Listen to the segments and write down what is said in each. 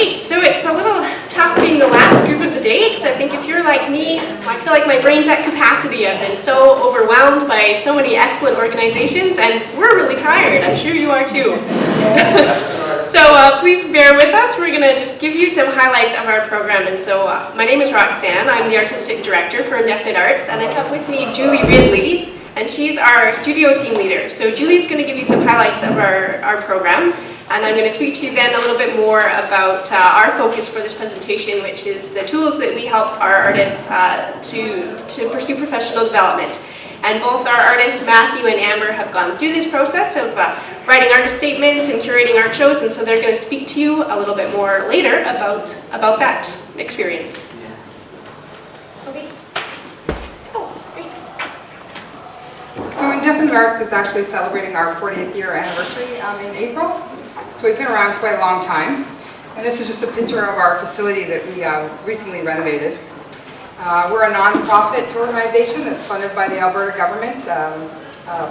Great, so it's a little tough being the last group of the day, because I think if you're like me, I feel like my brain's at capacity. I've been so overwhelmed by so many excellent organizations, and we're really tired. I'm sure you are too. So please bear with us. We're going to just give you some highlights of our program. And so my name is Roxanne. I'm the Artistic Director for Indefinite Arts, and I have with me Julie Ridley, and she's our studio team leader. So Julie's going to give you some highlights of our program, and I'm going to speak to you then a little bit more about our focus for this presentation, which is the tools that we help our artists to pursue professional development. And both our artists, Matthew and Amber, have gone through this process of writing artist statements and curating art shows, and so they're going to speak to you a little bit more later about that experience. Okay. Oh, great. So Indefinite Arts is actually celebrating our 40th year anniversary in April. So we've been around quite a long time. And this is just a picture of our facility that we recently renovated. We're a non-profit organization that's funded by the Alberta government,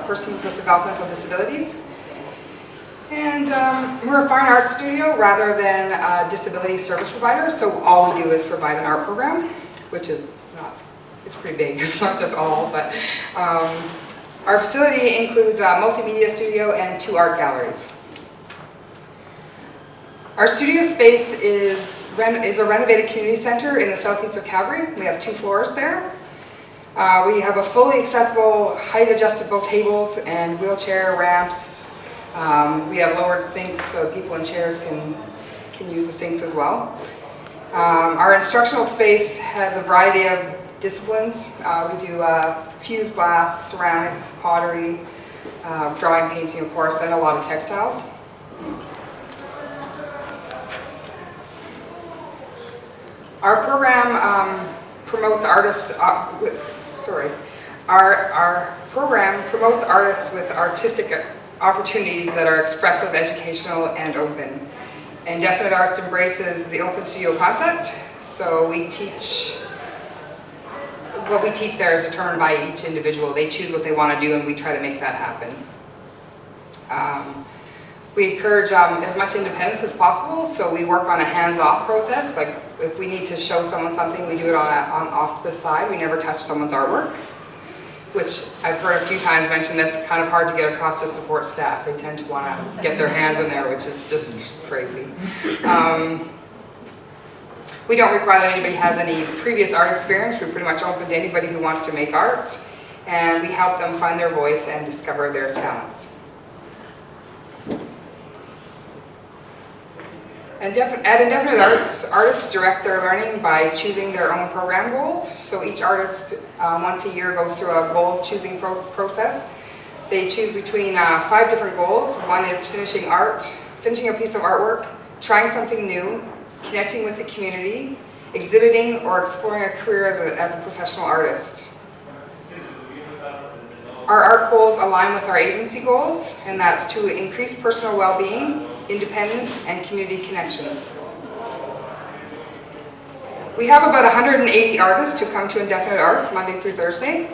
persons with developmental disabilities. And we're a fine arts studio rather than a disability service provider, so all we do is provide an art program, which is not, it's pretty big, it's not just all, but our facility includes a multimedia studio and 2 art galleries. Our studio space is a renovated community center in the southeast of Calgary. We have 2 floors there. We have a fully accessible, height adjustable tables and wheelchair ramps. We have lowered sinks so people in chairs can use the sinks as well. Our instructional space has a variety of disciplines. We do fused glass, ceramics, pottery, drawing, painting of course, and a lot of textiles. Our program promotes artists. Our program promotes artists with artistic opportunities that are expressive, educational, and open. Indefinite Arts embraces the open studio concept. So what we teach there is determined by each individual. They choose what they want to do, and we try to make that happen. We encourage as much independence as possible, so we work on a hands-off process. Like if we need to show someone something, we do it off to the side. We never touch someone's artwork, which I've heard a few times mentioned. That's kind of hard to get across to support staff. They tend to want to get their hands in there, which is just crazy. We don't require that anybody has any previous art experience. We're pretty much open to anybody who wants to make art, and we help them find their voice and discover their talents. At Indefinite Arts, artists direct their learning by choosing their own program goals. So each artist once a year goes through a goal choosing process. They choose between 5 different goals. One is finishing a piece of artwork, trying something new, connecting with the community, exhibiting, or exploring a career as a professional artist. Our art goals align with our agency goals, and that's to increase personal well-being, independence, and community connections. We have about 180 artists who come to Indefinite Arts Monday through Thursday.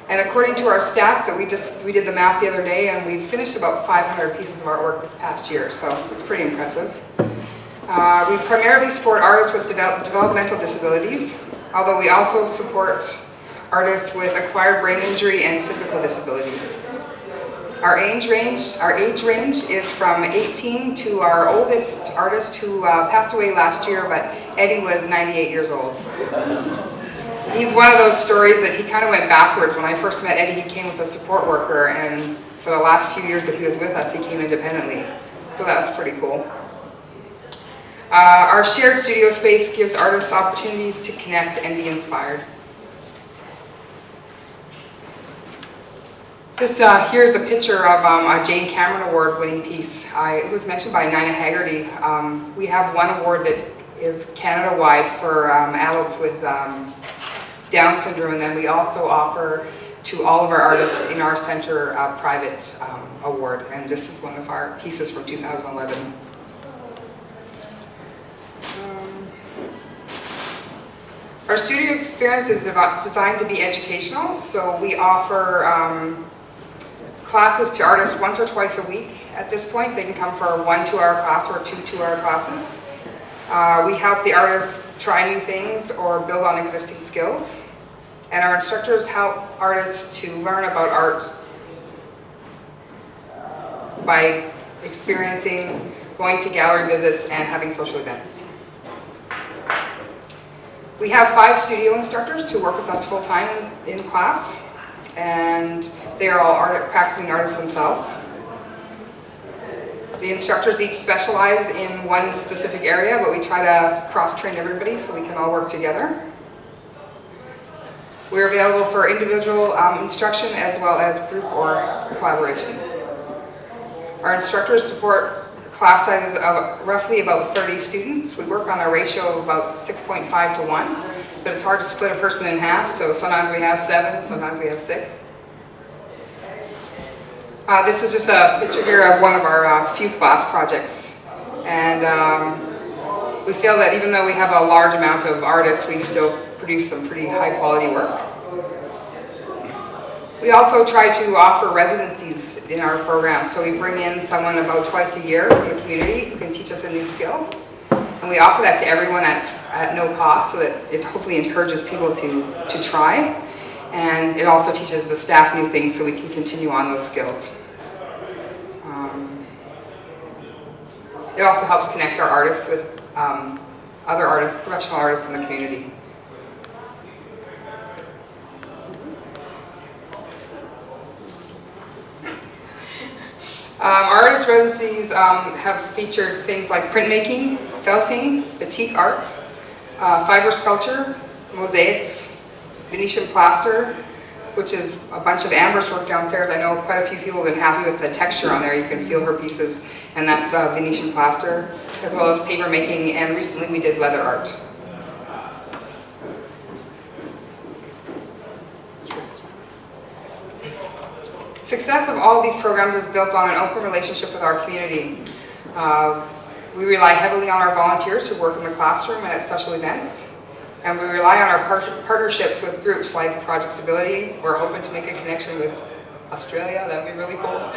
And according to our stats that we did the math the other day, and we finished about 500 pieces of artwork this past year, so it's pretty impressive. We primarily support artists with developmental disabilities, although we also support artists with acquired brain injury and physical disabilities. Our age range is from 18 to our oldest artist who passed away last year, but Eddie was 98 years old. He's one of those stories that he kind of went backwards. When I first met Eddie, he came with a support worker, and for the last few years that he was with us, he came independently. So that was pretty cool. Our shared studio space gives artists opportunities to connect and be inspired. Here's a picture of a Jane Cameron Award winning piece. It was mentioned by Nina Haggerty. We have one award that is Canada-wide for adults with Down syndrome, and then we also offer to all of our artists in our center a private award, and this is one of our pieces from 2011. Our studio experience is designed to be educational, so we offer classes to artists once or twice a week. At this point, they can come for 1 2-hour class or 2 2-hour classes. We help the artists try new things or build on existing skills. And our instructors help artists to learn about art by experiencing, going to gallery visits, and having social events. We have 5 studio instructors who work with us full-time in class, and they are all practicing artists themselves. The instructors each specialize in one specific area, but we try to cross-train everybody so we can all work together. We're available for individual instruction as well as group or collaboration. Our instructors support class sizes of roughly about 30 students. We work on a ratio of about 6.5 to 1, but it's hard to split a person in half, so sometimes we have 7, sometimes we have 6. This is just a picture here of one of our fuse glass projects. And we feel that even though we have a large amount of artists, we still produce some pretty high quality work. We also try to offer residencies in our program. So we bring in someone about twice a year from the community who can teach us a new skill. And we offer that to everyone at no cost so that it hopefully encourages people to try. And it also teaches the staff new things so we can continue on those skills. It also helps connect our artists with other artists, professional artists in the community. Our artist residencies have featured things like printmaking, felting, batik art, fiber sculpture, mosaics, Venetian plaster, which is a bunch of Amber's work downstairs. I know quite a few people have been happy with the texture on there. You can feel her pieces, and that's Venetian plaster, as well as paper making, and recently we did leather art. Success of all these programs is built on an open relationship with our community. We rely heavily on our volunteers who work in the classroom and at special events. And we rely on our partnerships with groups like Project Stability. We're hoping to make a connection with Australia. That would be really cool.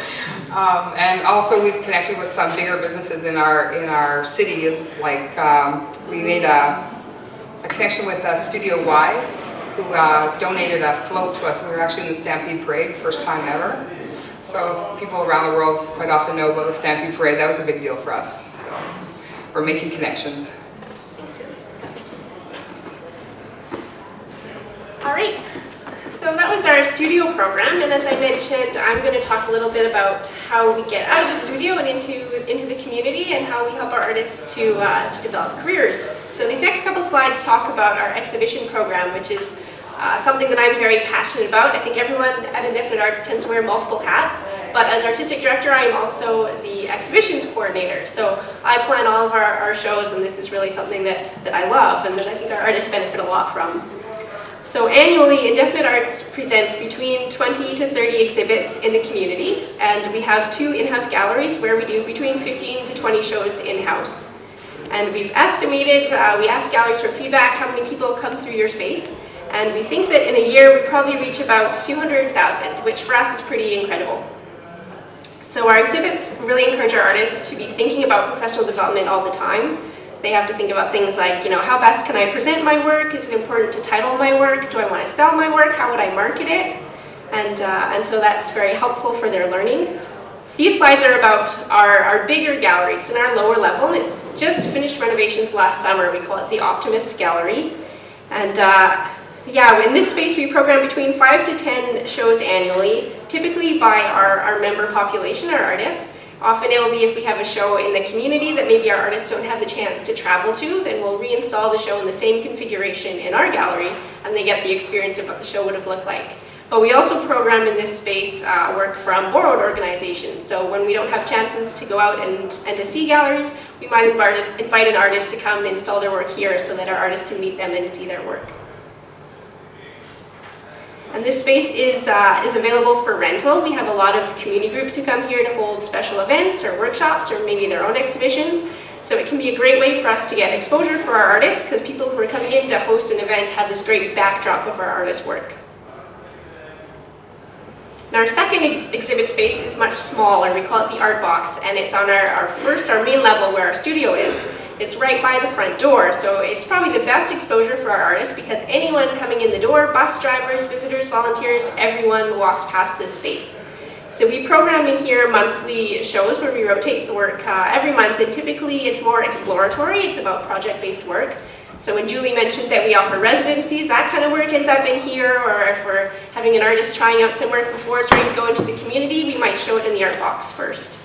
And also we've connected with some bigger businesses in our city. Like we made a connection with Studio Y, who donated a float to us. We were actually in the Stampede Parade, first time ever. So people around the world quite often know about the Stampede Parade. That was a big deal for us. So we're making connections. All right, so that was our studio program, and as I mentioned, I'm going to talk a little bit about how we get out of the studio and into the community and how we help our artists to develop careers. So these next couple slides talk about our exhibition program, which is something that I'm very passionate about. I think everyone at Indefinite Arts tends to wear multiple hats, but as artistic director, I am also the exhibitions coordinator. So I plan all of our shows, and this is really something that I love and that I think our artists benefit a lot from. So annually, Indefinite Arts presents between 20 to 30 exhibits in the community, and we have 2 in-house galleries where we do between 15 to 20 shows in-house. And we've estimated, we ask galleries for feedback, how many people come through your space, and we think that in a year we probably reach about 200,000, which for us is pretty incredible. So our exhibits really encourage our artists to be thinking about professional development all the time. They have to think about things like, how best can I present my work? Is it important to title my work? Do I want to sell my work? How would I market it? And so that's very helpful for their learning. These slides are about our bigger gallery. It's in our lower level, and it's just finished renovations last summer. We call it the Optimist Gallery. And in this space we program between 5 to 10 shows annually, typically by our member population, our artists. Often it will be if we have a show in the community that maybe our artists don't have the chance to travel to, then we'll reinstall the show in the same configuration in our gallery, and they get the experience of what the show would have looked like. But we also program in this space work from borrowed organizations. So when we don't have chances to go out and to see galleries, we might invite an artist to come and install their work here so that our artists can meet them and see their work. And this space is available for rental. We have a lot of community groups who come here to hold special events or workshops or maybe their own exhibitions. So it can be a great way for us to get exposure for our artists because people who are coming in to host an event have this great backdrop of our artists' work. And our second exhibit space is much smaller. We call it the Art Box, and it's on our main level where our studio is. It's right by the front door, so it's probably the best exposure for our artists because anyone coming in the door, bus drivers, visitors, volunteers, everyone walks past this space. So we program in here monthly shows where we rotate the work every month, and typically it's more exploratory. It's about project-based work. So when Julie mentioned that we offer residencies, that kind of work ends up in here, or if we're having an artist trying out some work before it's ready to go into the community, we might show it in the art box first.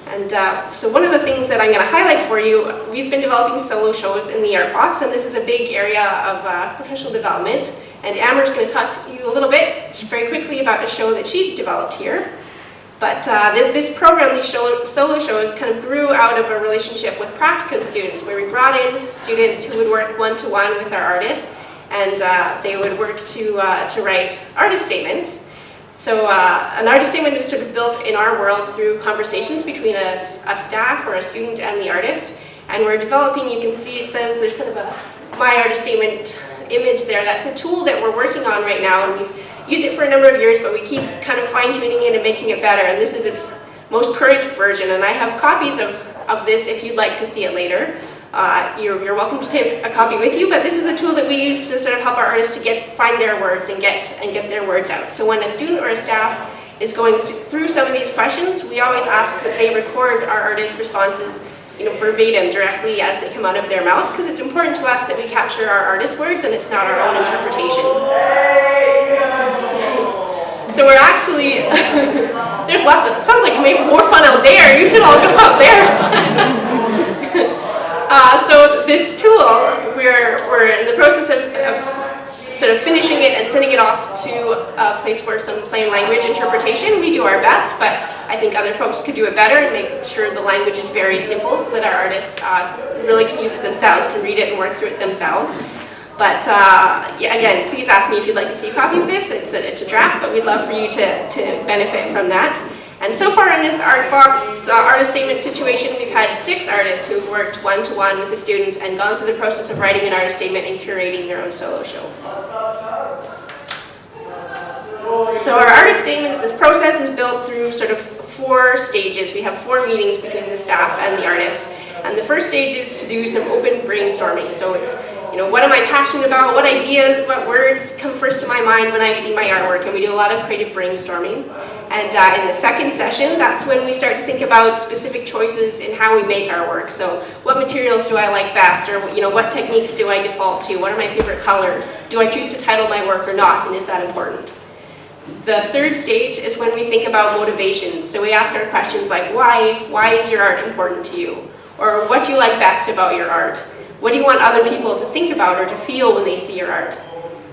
And so one of the things that I'm going to highlight for you, we've been developing solo shows in the art box, and this is a big area of professional development. And Amber's going to talk to you a little bit, very quickly, about a show that she developed here. But this program, these solo shows, kind of grew out of a relationship with practicum students, where we brought in students who would work one-to-one with our artists, and they would work to write artist statements. So an artist statement is sort of built in our world through conversations between a staff or a student and the artist. And we're developing, you can see it says there's kind of a My Artist Statement image there. That's a tool that we're working on right now, and we've used it for a number of years, but we keep kind of fine-tuning it and making it better. And this is its most current version, and I have copies of this if you'd like to see it later. You're welcome to take a copy with you, but this is a tool that we use to sort of help our artists to find their words and get their words out. So when a student or a staff is going through some of these questions, we always ask that they record our artists' responses, verbatim, directly as they come out of their mouth, because it's important to us that we capture our artists' words and it's not our own interpretation. So we're actually, there's lots of, it sounds like maybe more fun out there. You should all go out there. So this tool, we're in the process of sort of finishing it and sending it off to a place for some plain language interpretation. We do our best, but I think other folks could do it better and make sure the language is very simple so that our artists really can use it themselves, can read it and work through it themselves. But yeah, again, please ask me if you'd like to see a copy of this. It's a draft, but we'd love for you to benefit from that. And so far in this art box artist statement situation, we've had 6 artists who've worked one-to-one with a student and gone through the process of writing an artist statement and curating their own solo show. So our artist statements, this process is built through sort of 4 stages. We have 4 meetings between the staff and the artist. And the first stage is to do some open brainstorming. So it's, what am I passionate about? What ideas, what words come first to my mind when I see my artwork? And we do a lot of creative brainstorming. And in the second session, that's when we start to think about specific choices in how we make our work. So what materials do I like best? Or what techniques do I default to? What are my favorite colors? Do I choose to title my work or not? And is that important? The third stage is when we think about motivations. So we ask our questions like, why is your art important to you? Or what do you like best about your art? What do you want other people to think about or to feel when they see your art?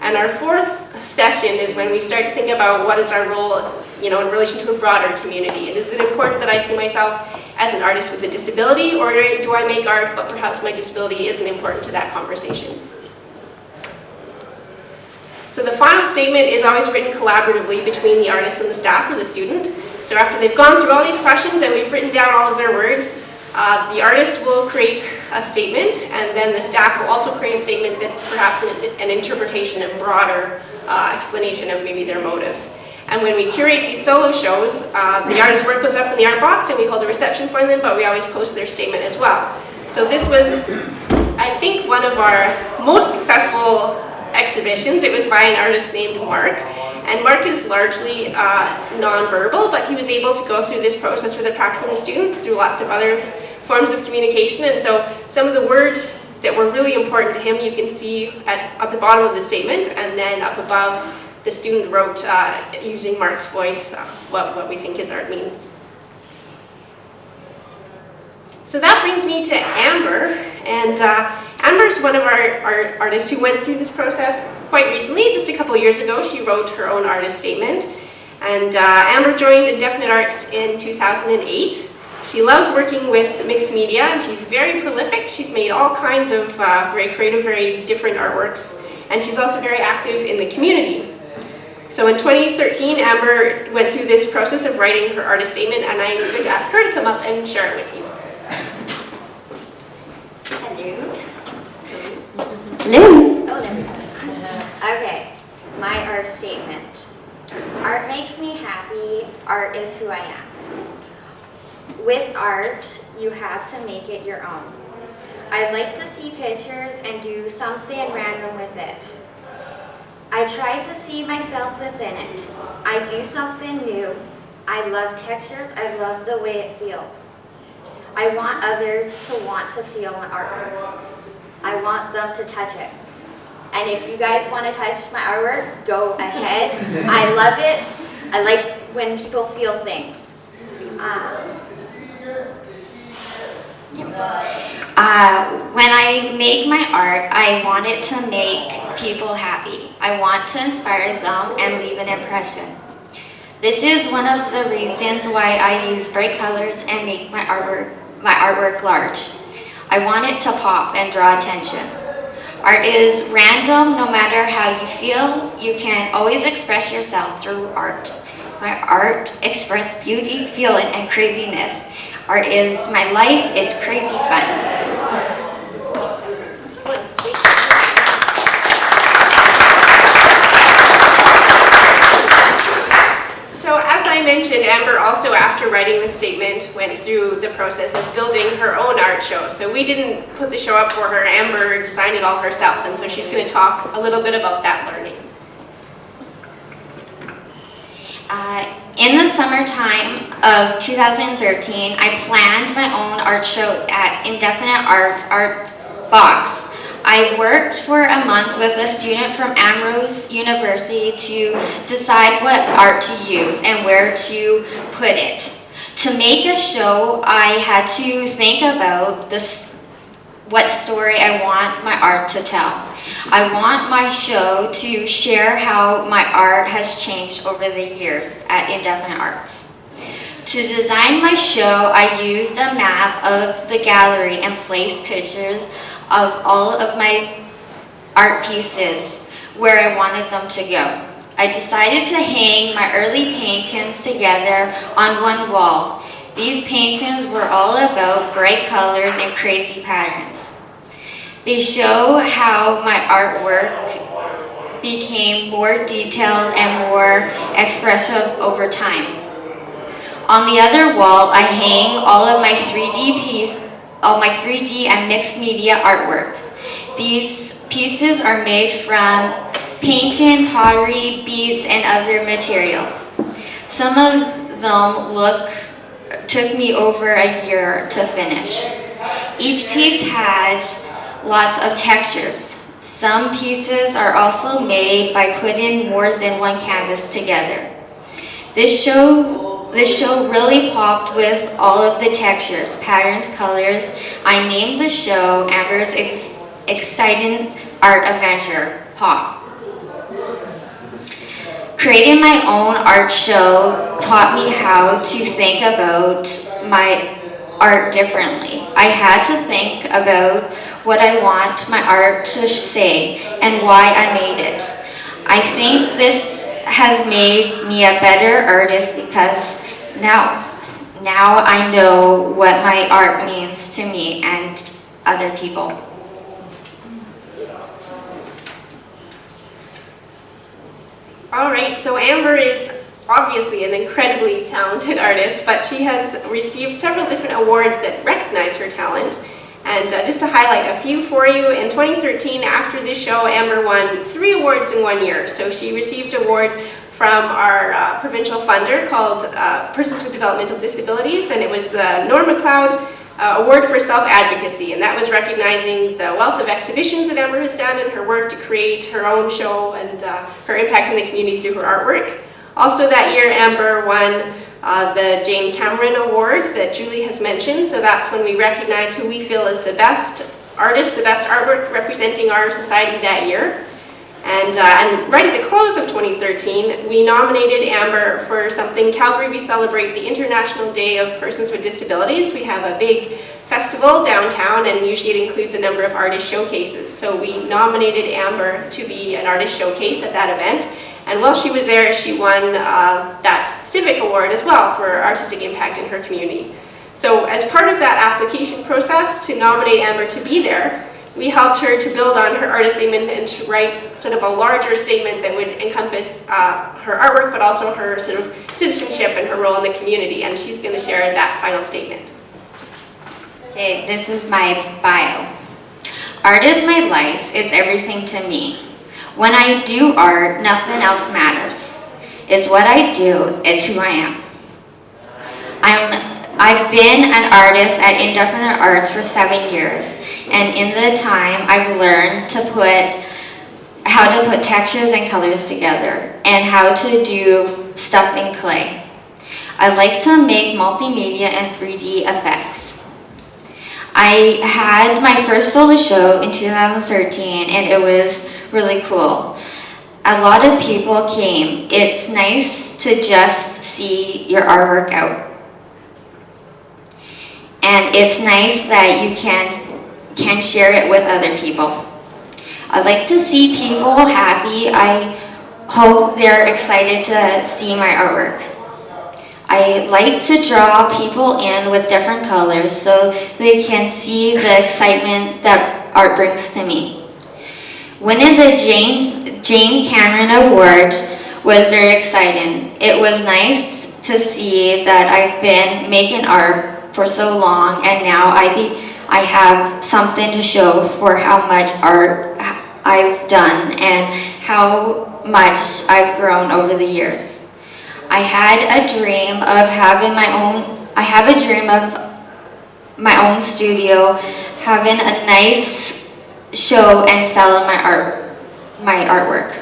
And our fourth session is when we start to think about what is our role, in relation to a broader community. And is it important that I see myself as an artist with a disability, or do I make art, but perhaps my disability isn't important to that conversation? So the final statement is always written collaboratively between the artist and the staff or the student. So after they've gone through all these questions and we've written down all of their words, the artist will create a statement, and then the staff will also create a statement that's perhaps an interpretation, a broader explanation of maybe their motives. And when we curate these solo shows, the artist's work goes up in the art box and we hold a reception for them, but we always post their statement as well. So this was, I think, one of our most successful exhibitions. It was by an artist named Mark. And Mark is largely nonverbal, but he was able to go through this process with a practicum student through lots of other forms of communication. And so some of the words that were really important to him, you can see at the bottom of the statement, and then up above, the student wrote, using Mark's voice, what we think his art means. So that brings me to Amber, and Amber's one of our artists who went through this process quite recently. Just a couple of years ago, she wrote her own artist statement, and Amber joined Indefinite Arts in 2008. She loves working with mixed media, and she's very prolific. She's made all kinds of very creative, very different artworks, and she's also very active in the community. So in 2013, Amber went through this process of writing her artist statement, and I'm going to ask her to come up and share it with you. Hello. Hello. Oh, there we go. Okay, my art statement. Art makes me happy. Art is who I am. With art, you have to make it your own. I like to see pictures and do something random with it. I try to see myself within it. I do something new. I love textures. I love the way it feels. I want others to want to feel my artwork. I want them to touch it. And if you guys want to touch my artwork, go ahead. I love it. I like when people feel things. When I make my art, I want it to make people happy. I want to inspire them and leave an impression. This is one of the reasons why I use bright colors and make my artwork large. I want it to pop and draw attention. Art is random. No matter how you feel, you can always express yourself through art. My art expresses beauty, feeling, and craziness. Art is my life. It's crazy fun. So as I mentioned, Amber also, after writing the statement, went through the process of building her own art show. So we didn't put the show up for her. Amber designed it all herself, and so she's going to talk a little bit about that learning. In the summertime of 2013, I planned my own art show at Indefinite Art Box. I worked for a month with a student from Ambrose University to decide what art to use and where to put it. To make a show, I had to think about what story I want my art to tell. I want my show to share how my art has changed over the years at Indefinite Arts. To design my show, I used a map of the gallery and placed pictures of all of my art pieces where I wanted them to go. I decided to hang my early paintings together on one wall. These paintings were all about bright colors and crazy patterns. They show how my artwork became more detailed and more expressive over time. On the other wall, I hang all of my 3D and mixed media artwork. These pieces are made from painting, pottery, beads, and other materials. Some of them took me over a year to finish. Each piece had lots of textures. Some pieces are also made by putting more than one canvas together. This show really popped with all of the textures, patterns, colors. I named the show Amber's Exciting Art Adventure, Pop. Creating my own art show taught me how to think about my art differently. I had to think about what I want my art to say and why I made it. I think this has made me a better artist because now I know what my art means to me and other people. All right, so Amber is obviously an incredibly talented artist, but she has received several different awards that recognize her talent. And just to highlight a few for you, in 2013, after this show, Amber won 3 awards in 1 year. So she received an award from our provincial funder called Persons with Developmental Disabilities, and it was the Norm MacLeod Award for Self-Advocacy, and that was recognizing the wealth of exhibitions that Amber has done and her work to create her own show and her impact in the community through her artwork. Also that year, Amber won the Jane Cameron Award that Julie has mentioned, so that's when we recognize who we feel is the best artist, the best artwork representing our society that year. And right at the close of 2013, we nominated Amber for something Calgary We Celebrate the International Day of Persons with Disabilities. We have a big festival downtown, and usually it includes a number of artist showcases. So we nominated Amber to be an artist showcase at that event. And while she was there, she won that civic award as well for artistic impact in her community. So as part of that application process to nominate Amber to be there, we helped her to build on her artist statement and to write sort of a larger statement that would encompass her artwork, but also her sort of citizenship and her role in the community. And she's going to share that final statement. Okay, this is my bio. Art is my life, it's everything to me. When I do art, nothing else matters. It's what I do, it's who I am. I've been an artist at Indefinite Arts for 7 years, and in the time I've learned how to put textures and colors together, and how to do stuff in clay. I like to make multimedia and 3D effects. I had my first solo show in 2013, and it was really cool. A lot of people came. It's nice to just see your artwork out. And it's nice that you can share it with other people. I like to see people happy. I hope they're excited to see my artwork. I like to draw people in with different colors so they can see the excitement that art brings to me. Winning the Jane Cameron Award was very exciting. It was nice to see that I've been making art for so long, and now I have something to show for how much art I've done and how much I've grown over the years. I had a dream of having my own studio, having a nice show and selling my artwork.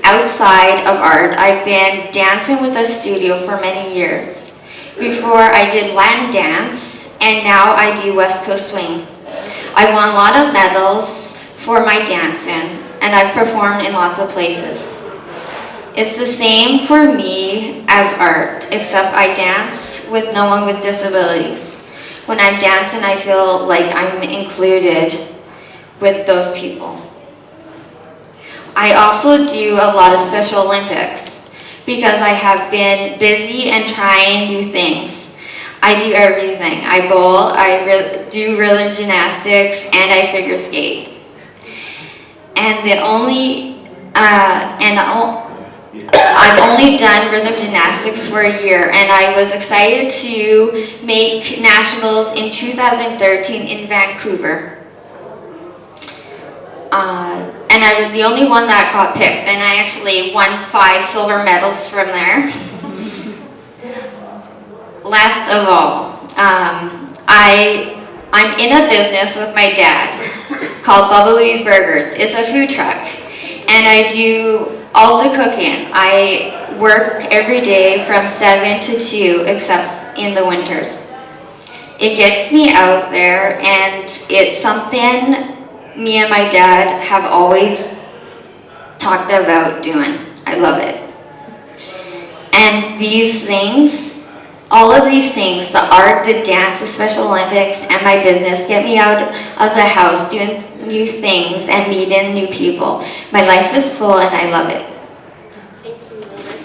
Outside of art, I've been dancing with a studio for many years. Before I did Latin dance, and now I do West Coast swing. I won a lot of medals for my dancing, and I've performed in lots of places. It's the same for me as art, except I dance with no one with disabilities. When I'm dancing, I feel like I'm included with those people. I also do a lot of Special Olympics because I have been busy and trying new things. I do everything. I bowl, I do rhythm gymnastics, and I figure skate. And I've only done rhythm gymnastics for a year, and I was excited to make nationals in 2013 in Vancouver. And I was the only one that got picked, and I actually won 5 silver medals from there. Last of all, I'm in a business with my dad called Bubba Louie's Burgers. It's a food truck, and I do all the cooking. I work every day from 7 to 2, except in the winters. It gets me out there, and it's something me and my dad have always talked about doing. I love it. And these things, all of these things, the art, the dance, the Special Olympics, and my business get me out of the house doing new things and meeting new people. My life is full and I love it. Thank you, Amber.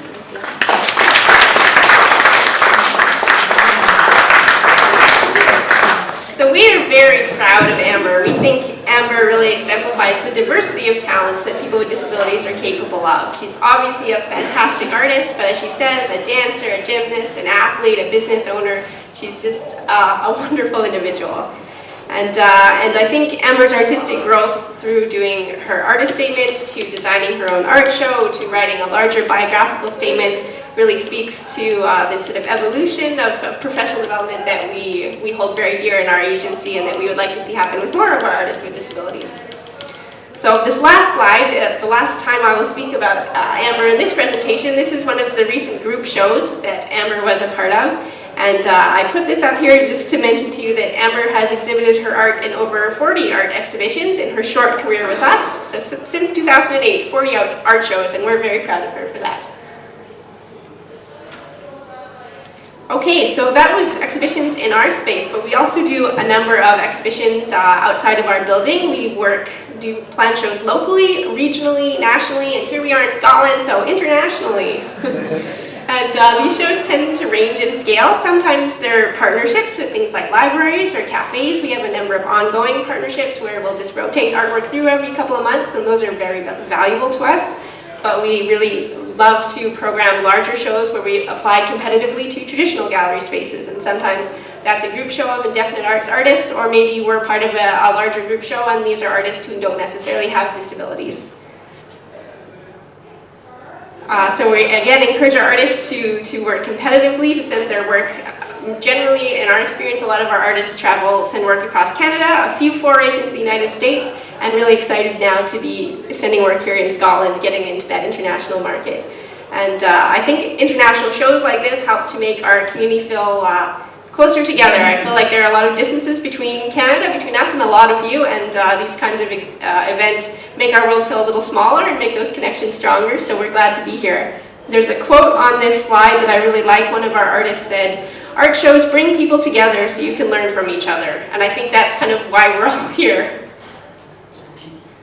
So we are very proud of Amber. We think Amber really exemplifies the diversity of talents that people with disabilities are capable of. She's obviously a fantastic artist, but as she says, a dancer, a gymnast, an athlete, a business owner. She's just a wonderful individual. And I think Amber's artistic growth through doing her artist statement, to designing her own art show, to writing a larger biographical statement really speaks to this sort of evolution of professional development that we hold very dear in our agency and that we would like to see happen with more of our artists with disabilities. So this last slide, the last time I will speak about Amber in this presentation, this is one of the recent group shows that Amber was a part of. And I put this up here just to mention to you that Amber has exhibited her art in over 40 art exhibitions in her short career with us. So since 2008, 40 art shows, and we're very proud of her for that. Okay, so that was exhibitions in our space, but we also do a number of exhibitions outside of our building. We do plan shows locally, regionally, nationally, and here we are in Scotland, so internationally. And these shows tend to range in scale. Sometimes they're partnerships with things like libraries or cafes. We have a number of ongoing partnerships where we'll just rotate artwork through every couple of months, and those are very valuable to us. But we really love to program larger shows where we apply competitively to traditional gallery spaces, and sometimes that's a group show of indefinite arts artists, or maybe we're part of a larger group show and these are artists who don't necessarily have disabilities. So we again encourage our artists to work competitively, to send their work. Generally, in our experience, a lot of our artists send work across Canada, a few forays into the United States, and really excited now to be sending work here in Scotland, getting into that international market. And I think international shows like this help to make our community feel closer together. I feel like there are a lot of distances between Canada, between us and a lot of you, and these kinds of events make our world feel a little smaller and make those connections stronger, so we're glad to be here. There's a quote on this slide that I really like. One of our artists said, "Art shows bring people together so you can learn from each other." And I think that's kind of why we're all here.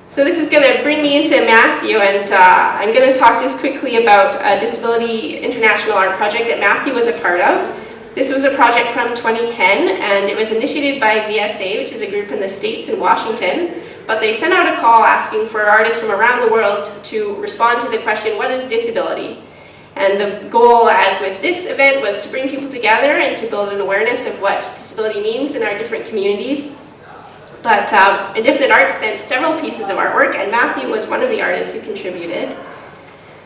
So this is going to bring me into Matthew, and I'm going to talk just quickly about a Disability International Art project that Matthew was a part of. This was a project from 2010, and it was initiated by VSA, which is a group in the States in Washington. But they sent out a call asking for artists from around the world to respond to the question, what is disability? And the goal, as with this event, was to bring people together and to build an awareness of what disability means in our different communities. But Indefinite Arts sent several pieces of artwork, and Matthew was one of the artists who contributed.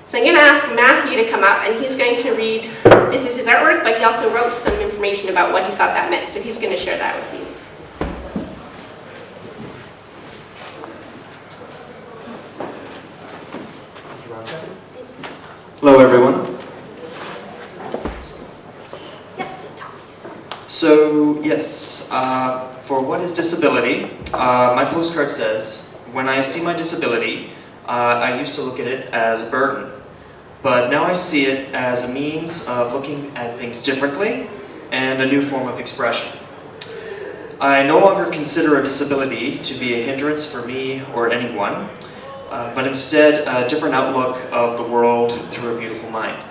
So I'm going to ask Matthew to come up, and he's going to read, this is his artwork, but he also wrote some information about what he thought that meant, so he's going to share that with you. Hello, everyone. So, yes, for what is disability, my postcard says, when I see my disability, I used to look at it as a burden, but now I see it as a means of looking at things differently and a new form of expression. I no longer consider a disability to be a hindrance for me or anyone, but instead a different outlook of the world through a beautiful mind.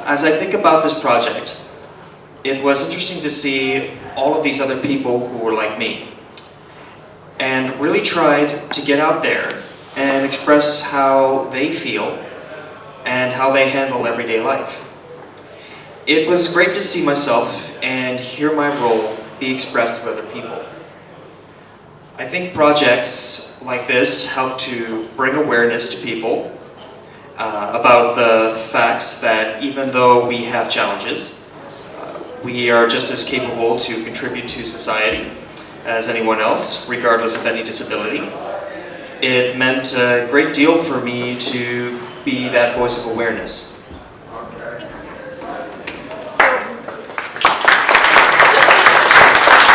As I think about this project, it was interesting to see all of these other people who were like me, and really tried to get out there and express how they feel and how they handle everyday life. It was great to see myself and hear my role be expressed with other people. I think projects like this help to bring awareness to people about the facts that even though we have challenges, we are just as capable to contribute to society as anyone else, regardless of any disability. It meant a great deal for me to be that voice of awareness.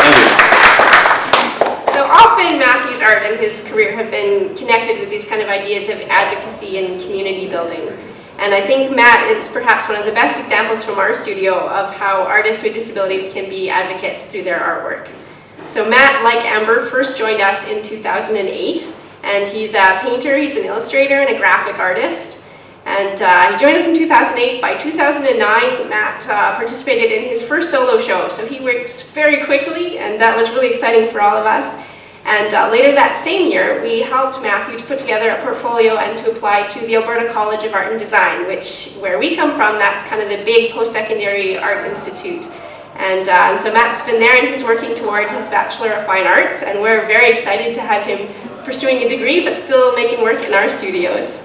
Thank you. So often Matthew's art and his career have been connected with these kind of ideas of advocacy and community building. And I think Matt is perhaps one of the best examples from our studio of how artists with disabilities can be advocates through their artwork. So Matt, like Amber, first joined us in 2008, and he's a painter, he's an illustrator, and a graphic artist. And he joined us in 2008. By 2009, Matt participated in his first solo show, so he works very quickly, and that was really exciting for all of us. And later that same year, we helped Matthew to put together a portfolio and to apply to the Alberta College of Art and Design, where we come from, that's kind of the big post-secondary art institute. And so Matt's been there, and he's working towards his Bachelor of Fine Arts, and we're very excited to have him pursuing a degree, but still making work in our studios.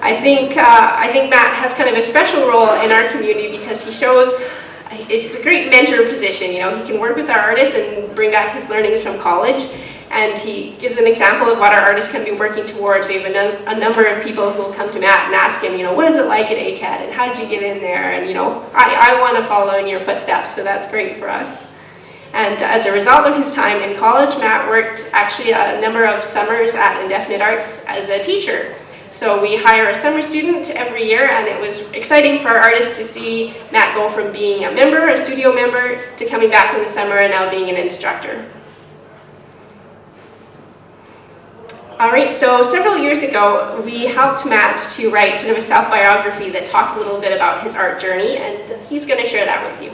I think Matt has kind of a special role in our community because he shows, it's a great mentor position, you know, he can work with our artists and bring back his learnings from college, and he gives an example of what our artists can be working towards. We have a number of people who will come to Matt and ask him, you know, what is it like at ACAD, and how did you get in there, and you know, I want to follow in your footsteps, so that's great for us. And as a result of his time in college, Matt worked actually a number of summers at Indefinite Arts as a teacher. So we hire a summer student every year, and it was exciting for our artists to see Matt go from being a member, a studio member, to coming back in the summer and now being an instructor. All right, so several years ago, we helped Matt to write sort of a self-biography that talked a little bit about his art journey, and he's going to share that with you.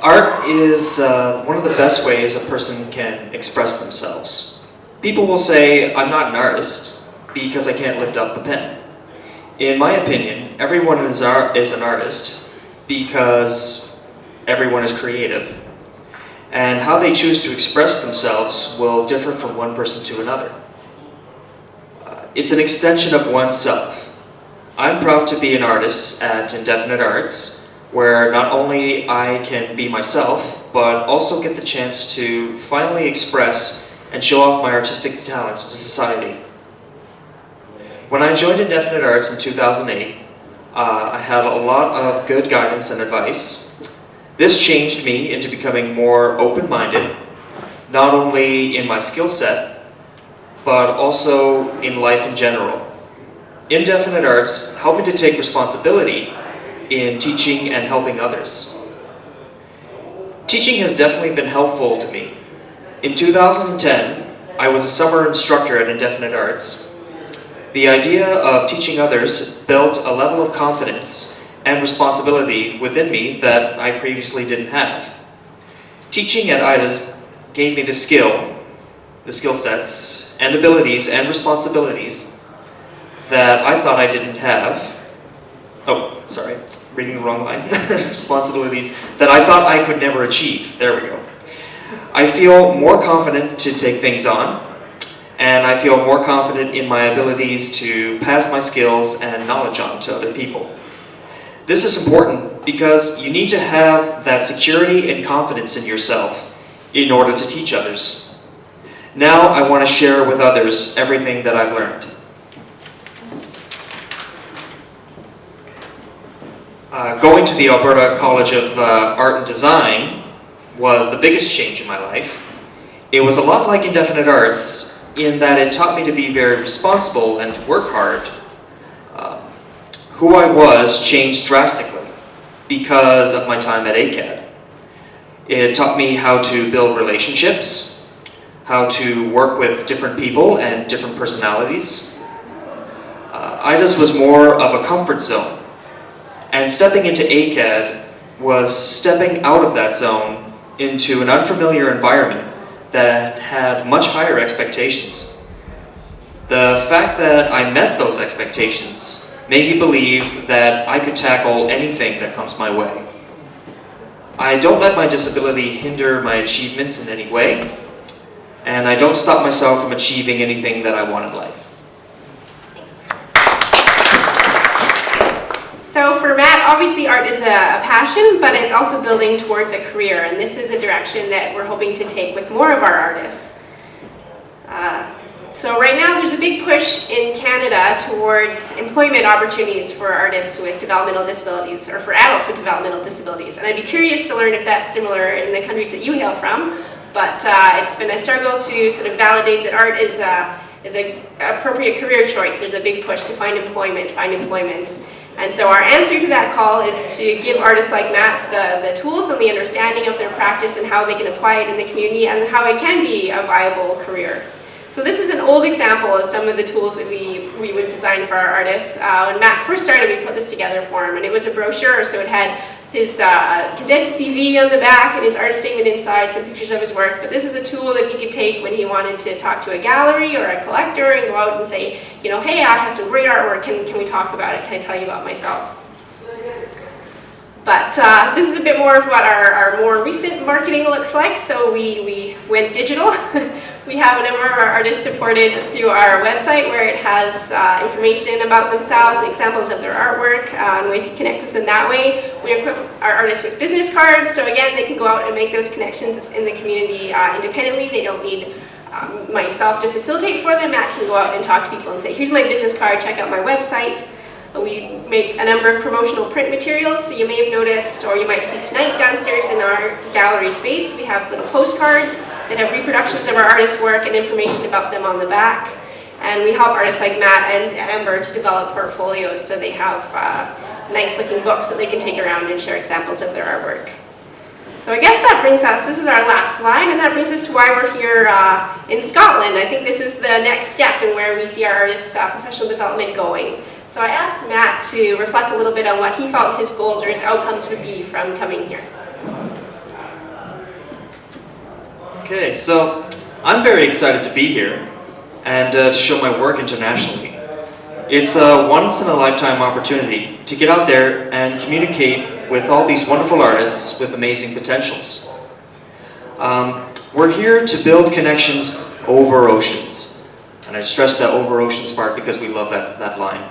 Art is one of the best ways a person can express themselves. People will say, I'm not an artist because I can't lift up a pen. In my opinion, everyone is an artist because everyone is creative. And how they choose to express themselves will differ from one person to another. It's an extension of oneself. I'm proud to be an artist at Indefinite Arts, where not only I can be myself, but also get the chance to finally express and show off my artistic talents to society. When I joined Indefinite Arts in 2008, I had a lot of good guidance and advice. This changed me into becoming more open-minded, not only in my skill set, but also in life in general. Indefinite Arts helped me to take responsibility in teaching and helping others. Teaching has definitely been helpful to me. In 2010, I was a summer instructor at Indefinite Arts. The idea of teaching others built a level of confidence and responsibility within me that I previously didn't have. Teaching at IDAS gave me the skill sets, and abilities and responsibilities that I thought I didn't have. Oh, sorry, reading the wrong line. Responsibilities that I thought I could never achieve. There we go. I feel more confident to take things on, and I feel more confident in my abilities to pass my skills and knowledge on to other people. This is important because you need to have that security and confidence in yourself in order to teach others. Now I want to share with others everything that I've learned. Going to the Alberta College of Art and Design was the biggest change in my life. It was a lot like Indefinite Arts in that it taught me to be very responsible and to work hard. Who I was changed drastically because of my time at ACAD. It taught me how to build relationships, how to work with different people and different personalities. IDAS was more of a comfort zone, and stepping into ACAD was stepping out of that zone into an unfamiliar environment that had much higher expectations. The fact that I met those expectations made me believe that I could tackle anything that comes my way. I don't let my disability hinder my achievements in any way, and I don't stop myself from achieving anything that I want in life. So for Matt, obviously art is a passion, but it's also building towards a career, and this is a direction that we're hoping to take with more of our artists. So right now there's a big push in Canada towards employment opportunities for artists with developmental disabilities, or for adults with developmental disabilities. And I'd be curious to learn if that's similar in the countries that you hail from, but it's been a struggle to sort of validate that art is an appropriate career choice. There's a big push to find employment. And so our answer to that call is to give artists like Matt the tools and the understanding of their practice and how they can apply it in the community and how it can be a viable career. So this is an old example of some of the tools that we would design for our artists. When Matt first started, we put this together for him, and it was a brochure, so it had his condensed CV on the back and his artist statement inside, some pictures of his work. But this is a tool that he could take when he wanted to talk to a gallery or a collector and go out and say, you know, hey, I have some great artwork, can we talk about it? Can I tell you about myself? But this is a bit more of what our more recent marketing looks like. So we went digital. We have a number of our artists supported through our website where it has information about themselves, examples of their artwork, and ways to connect with them that way. We equip our artists with business cards, so again, they can go out and make those connections in the community independently. They don't need myself to facilitate for them. Matt can go out and talk to people and say, here's my business card, check out my website. We make a number of promotional print materials, so you may have noticed, or you might see tonight downstairs in our gallery space, we have little postcards that have reproductions of our artists' work and information about them on the back. And we help artists like Matt and Amber to develop portfolios so they have nice looking books that they can take around and share examples of their artwork. So I guess that brings us, this is our last slide, and that brings us to why we're here in Scotland. I think this is the next step in where we see our artists' professional development going. So I asked Matt to reflect a little bit on what he felt his goals or his outcomes would be from coming here. Okay, so I'm very excited to be here and to show my work internationally. It's a once-in-a-lifetime opportunity to get out there and communicate with all these wonderful artists with amazing potentials. We're here to build connections over oceans. And I stress that over oceans part because we love that line.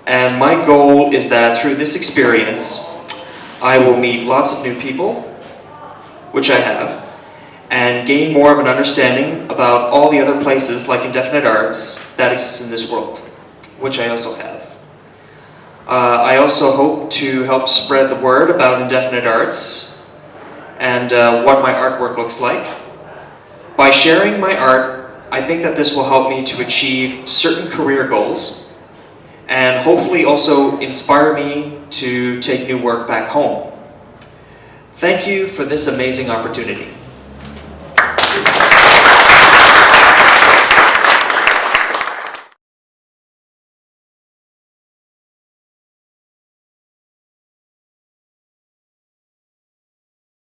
And my goal is that through this experience, I will meet lots of new people, which I have, and gain more of an understanding about all the other places like Indefinite Arts that exist in this world, which I also have. I also hope to help spread the word about Indefinite Arts and what my artwork looks like. By sharing my art, I think that this will help me to achieve certain career goals and hopefully also inspire me to take new work back home. Thank you for this amazing opportunity.